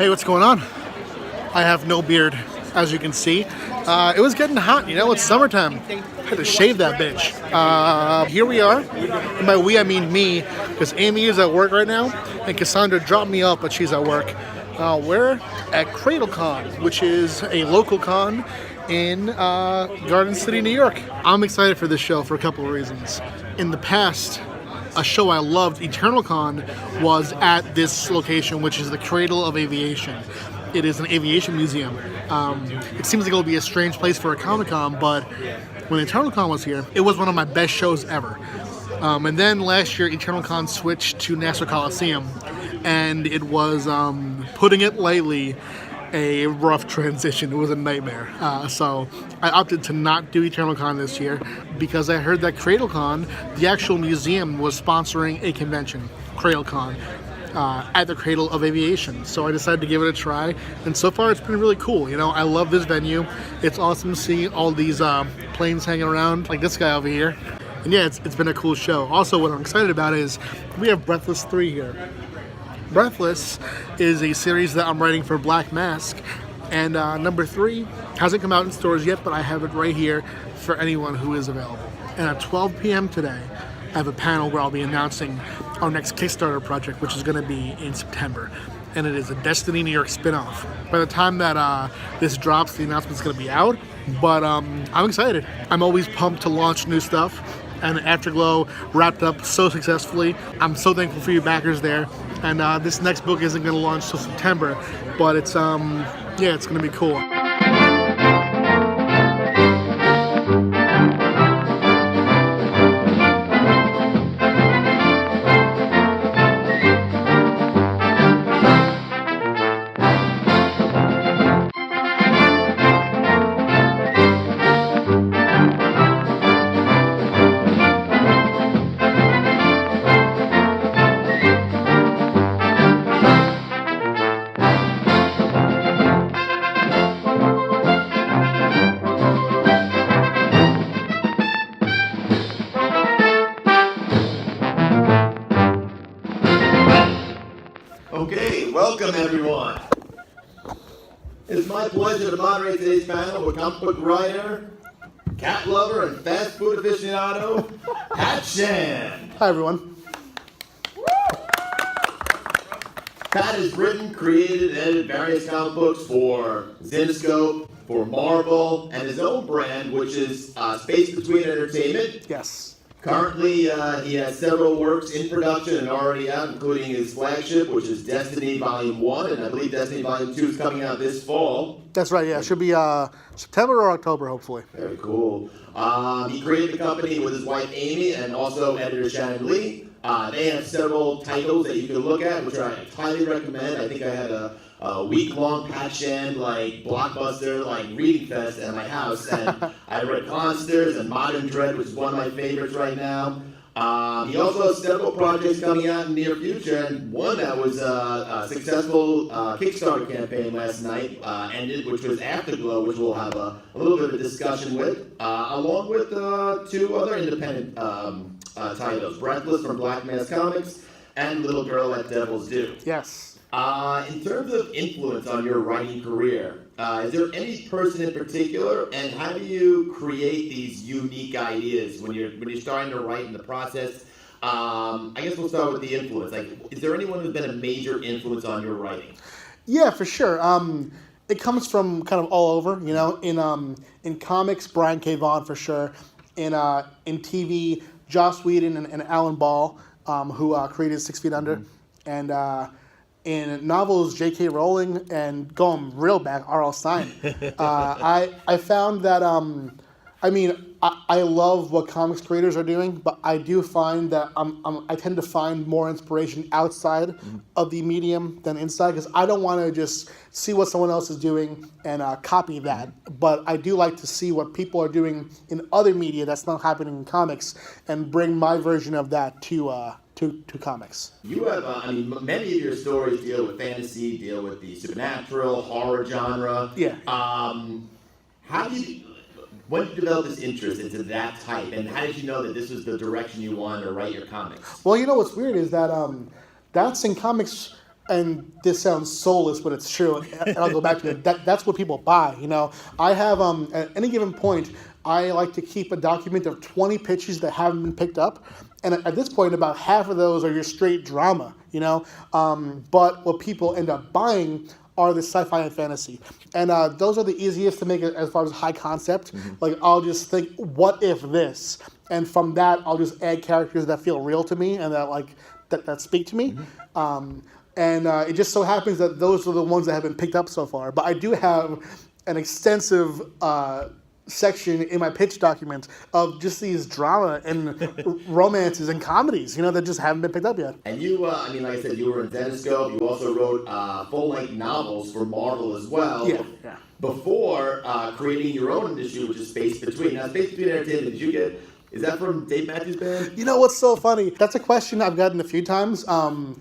Hey, what's going on? I have no beard, as you can see. It was getting hot, you know, it's summertime. I had to shave that bitch. Here we are. And by we, I mean me, because Amy is at work right now, and Cassandra dropped me off, but she's at work. We're at CradleCon, which is a local con in Garden City, New York. I'm excited for this show for a couple of reasons. In the past, a show I loved, EternalCon, was at this location, which is the Cradle of Aviation. It is an aviation museum. It seems like it'll be a strange place for a Comic-Con, but when EternalCon was here, it was one of my best shows ever. And then last year, EternalCon switched to Nassau Coliseum, and it was, putting it lightly, a rough transition. It was a nightmare. So I opted to not do EternalCon this year because I heard that CradleCon, the actual museum, was sponsoring a convention, CradleCon, at the Cradle of Aviation. So I decided to give it a try, and so far it's been really cool. You know, I love this venue. It's awesome to see all these planes hanging around, like this guy over here. And yeah, it's been a cool show. Also, what I'm excited about is we have Breathless 3 here. Breathless is a series that I'm writing for Black Mask, and number 3 hasn't come out in stores yet, but I have it right here for anyone who is available. And at 12 p.m. today, I have a panel where I'll be announcing our next Kickstarter project, which is going to be in September, and it is a Destiny New York spinoff. By the time that this drops, the announcement's going to be out, but I'm excited. I'm always pumped to launch new stuff, and Afterglow wrapped up so successfully. I'm so thankful for you backers there. And this next book isn't going to launch till September, but it's yeah, it's going to be cool. Okay, welcome everyone. It's my pleasure to moderate today's panel with comic book writer, cat lover, and fast food aficionado, Pat Shand. Hi, everyone. Pat has written, created, and edited various comic books for Zenescope, for Marvel, and his own brand, which is Space Between Entertainment. Yes. Currently, he has several works in production and already out, including his flagship, which is Destiny Volume 1, and I believe Destiny Volume 2 is coming out this fall. That's right, yeah. It should be September or October, hopefully. Very cool. He created the company with his wife, Amy, and also editor Shannon Lee. They have several titles that you can look at, which I highly recommend. I think I had a week-long Pat Shand, like, blockbuster, like, reading fest at my house, and I read Monsters and Modern Dread, which is one of my favorites right now. He also has several projects coming out in the near future, and one that was a successful Kickstarter campaign last night ended, which was Afterglow, which we'll have a little bit of a discussion with, along with 2 other independent titles, Breathless from Black Mask Comics and Little Girl at Devil's Due. Yes. In terms of influence on your writing career, is there any person in particular, and how do you create these unique ideas when you're starting to write in the process? I guess we'll start with the influence. Like, is there anyone who's been a major influence on your writing? Yeah, for sure. It comes from kind of all over, you know. In comics, Brian K. Vaughan for sure. In TV, Joss Whedon and Alan Ball, who created 6 Feet Under, and in novels, J.K. Rowling, and going real back, R.L. Stine. I found that, I love what comics creators are doing, but I do find that I tend to find more inspiration outside of the medium than inside, because I don't want to just see what someone else is doing and copy that. But I do like to see what people are doing in other media that's not happening in comics and bring my version of that to comics. You have, many of your stories deal with fantasy, deal with the supernatural, horror genre. Yeah. When did you develop this interest into that type, and how did you know that this was the direction you wanted to write your comics? Well, you know what's weird is that that's in comics and this sounds soulless, but it's true, and I'll go back to it. That's what people buy, you know. I have, at any given point, I like to keep a document of 20 pitches that haven't been picked up, and at this point, about half of those are your straight drama, you know. But what people end up buying are the sci-fi and fantasy, and those are the easiest to make as far as high concept. Like, I'll just think, what if this, and from that I'll just add characters that feel real to me and that speak to me. And it just so happens that those are the ones that have been picked up so far. But I do have an extensive section in my pitch document of just these drama and romances and comedies, you know, that just haven't been picked up yet. And you, like I said, you were in Zenescope. You also wrote full-length novels for Marvel as well. Yeah. Before creating your own industry, which is Space Between. Now, Space Between Entertainment, did you get... Is that from Dave Matthews Band? You know what's so funny? That's a question I've gotten a few times. I'm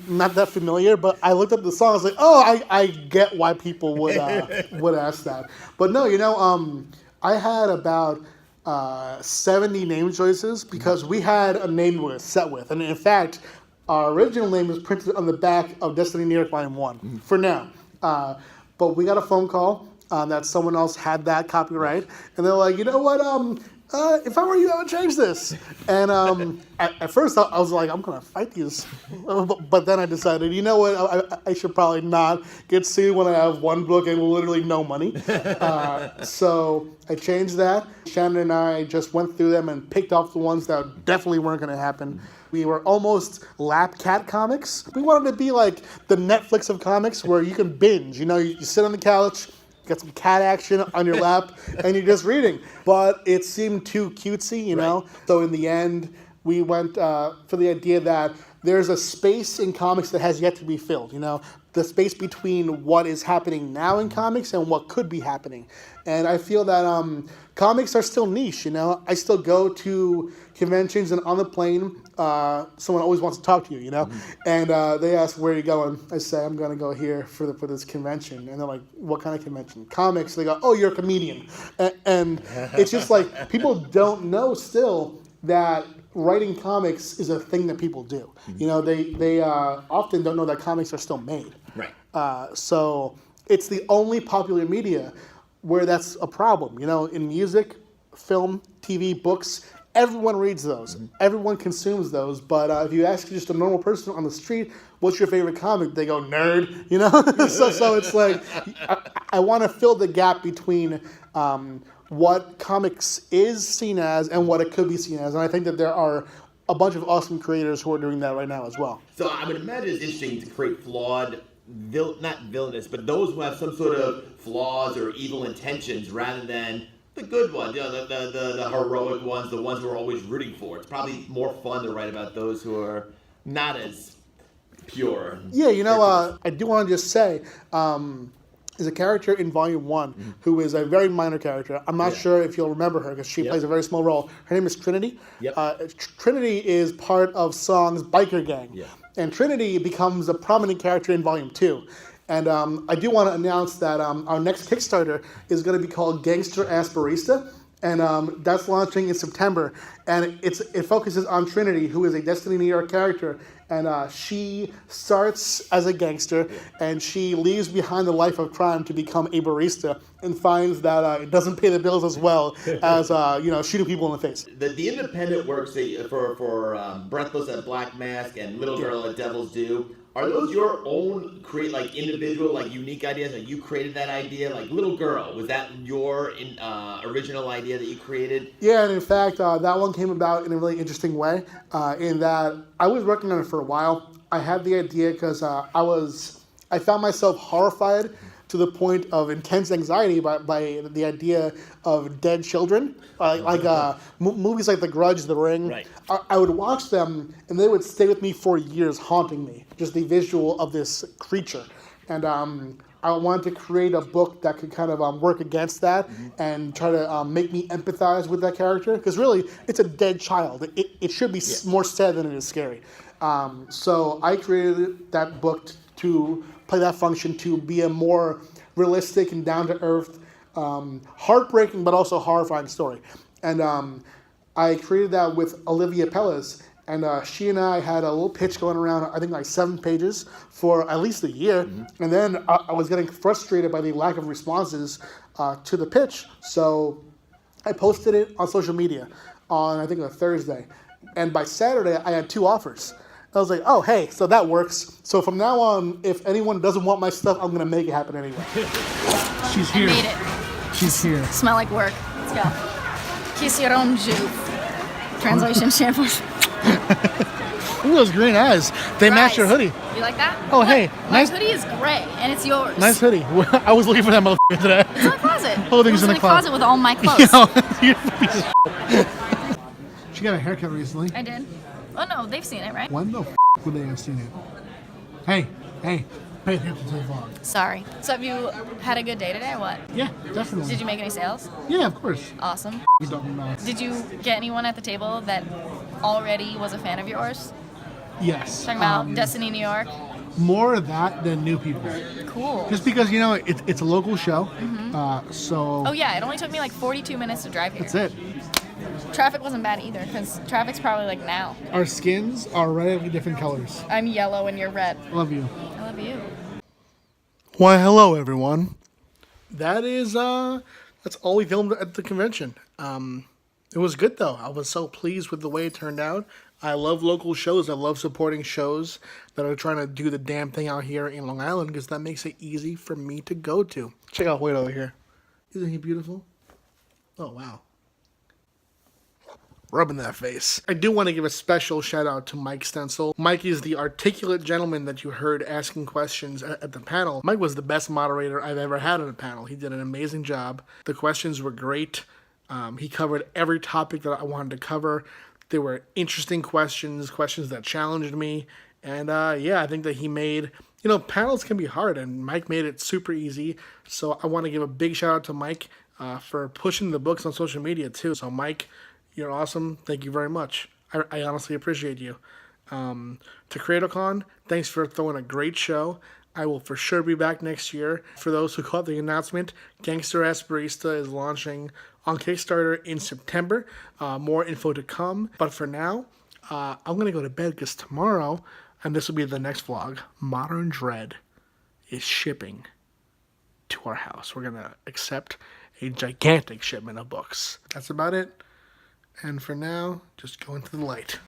not that familiar, but I looked up the song. I was like, oh, I get why people would ask that. But no, you know, I had about 70 name choices because we had a name we were set with. And in fact, our original name was printed on the back of Destiny New York Volume 1 for now. But we got a phone call that someone else had that copyright. And they're like, you know what, if I were you, I would change this. And at first, I was like, I'm going to fight these. But then I decided, you know what, I should probably not get sued when I have one book and literally no money. So I changed that. Shannon and I just went through them and picked off the ones that definitely weren't going to happen. We were almost lap cat comics. We wanted to be like the Netflix of comics where you can binge. You know, you sit on the couch, get some cat action on your lap, and you're just reading. But it seemed too cutesy, you know? So in the end, we went for the idea that there's a space in comics that has yet to be filled, you know? The space between what is happening now in comics and what could be happening. And I feel that comics are still niche, you know? I still go to conventions, and on the plane, someone always wants to talk to you, you know? And they ask, where are you going? I say, I'm going to go here for this convention. And they're like, what kind of convention? Comics. They go, oh, you're a comedian. And it's just like, people don't know still that writing comics is a thing that people do. You know, they often don't know that comics are still made. Right. So it's the only popular media where that's a problem. You know, in music, film, TV, books, everyone reads those. Everyone consumes those. But if you ask just a normal person on the street, what's your favorite comic? They go, nerd, you know? so it's like, I want to fill the gap between what comics is seen as and what it could be seen as. And I think that there are a bunch of awesome creators who are doing that right now as well. So I would imagine it's interesting to create flawed, not villainous, but those who have some sort of flaws or evil intentions rather than the good ones, you know, the heroic ones, the ones we're always rooting for. It's probably more fun to write about those who are not as pure. Yeah, you know, I do want to just say, there's a character in Volume 1 who is a very minor character. I'm not sure if you'll remember her because she plays a very small role. Her name is Trinity. Trinity is part of Song's biker gang. And Trinity becomes a prominent character in Volume 2. And I do want to announce that our next Kickstarter is going to be called Gangster Asperista. And that's launching in September. And it focuses on Trinity, who is a Destiny New York character. And she starts as a gangster, and she leaves behind the life of crime to become a barista, and finds that it doesn't pay the bills as well as shooting people in the face. The independent works for Breathless at Black Mask and Little Girl at Devil's Due. Are those your own individual, unique ideas? Like you created that idea? Like Little Girl, was that your original idea that you created? Yeah, and in fact, that one came about in a really interesting way. In that I was working on it for a while. I had the idea because I found myself horrified to the point of intense anxiety by the idea of dead children. Movies like The Grudge, The Ring. Right. I would watch them, and they would stay with me for years, haunting me. Just the visual of this creature. And I wanted to create a book that could kind of work against that and try to make me empathize with that character. Because really, it's a dead child. It should be more sad than it is scary. So I created that book to play that function, to be a more realistic and down-to-earth, heartbreaking but also horrifying story. And I created that with Olivia Pellis, And she and I had a little pitch going around, I think like 7 pages for at least a year. And then I was getting frustrated by the lack of responses to the pitch. So I posted it on social media on, I think, a Thursday. And by Saturday, I had 2 offers. I was like, oh, hey, so that works. So from now on, if anyone doesn't want my stuff, I'm going to make it happen anyway. She's here. I made it. She's here. Smell like work. Let's go. Kisiron Ju. Translation shampoo. Ooh, those green eyes. They match your hoodie. You like that? Oh, hey. My Nice hoodie is gray, and it's yours. Nice hoodie. I was looking for that motherfucker today. It's in the closet. Whole thing's in the closet with all my clothes. She got a haircut recently. I did. Oh, no, they've seen it, right? When the would they have seen it? Hey, pay attention to the vlog. Sorry. So have you had a good day today or what? Yeah, definitely. Did you make any sales? Yeah, of course. Awesome. You don't know. Did you get anyone at the table that already was a fan of yours? Yes. Talking about Destiny New York? More of that than new people. Cool. Just because, you know, it's a local show, so... Oh, yeah, it only took me like 42 minutes to drive here. That's it. Traffic wasn't bad either, because traffic's probably like now. Our skins are radically different colors. I'm yellow and you're red. Love you. I love you. Why, hello, everyone. That's all we filmed at the convention. It was good, though. I was so pleased with the way it turned out. I love local shows. I love supporting shows that are trying to do the damn thing out here in Long Island because that makes it easy for me to go to. Check out Wade over here. Isn't he beautiful? Oh, wow. Rubbing that face. I do want to give a special shout out to Mike Stencil. Mike is the articulate gentleman that you heard asking questions at the panel. Mike was the best moderator I've ever had at a panel. He did an amazing job. The questions were great. He covered every topic that I wanted to cover. They were interesting questions that challenged me. And yeah, I think that he made, you know, panels can be hard, and Mike made it super easy. So I want to give a big shout out to Mike for pushing the books on social media too. So Mike, you're awesome. Thank you very much. I honestly appreciate you. To CradleCon, thanks for throwing a great show. I will for sure be back next year. For those who caught the announcement, Gangster Ass Barista is launching on Kickstarter in September. More info to come. But for now, I'm going to go to bed because tomorrow, and this will be the next vlog, Modern Dread is shipping to our house. We're going to accept a gigantic shipment of books. That's about it. And for now, just go into the light.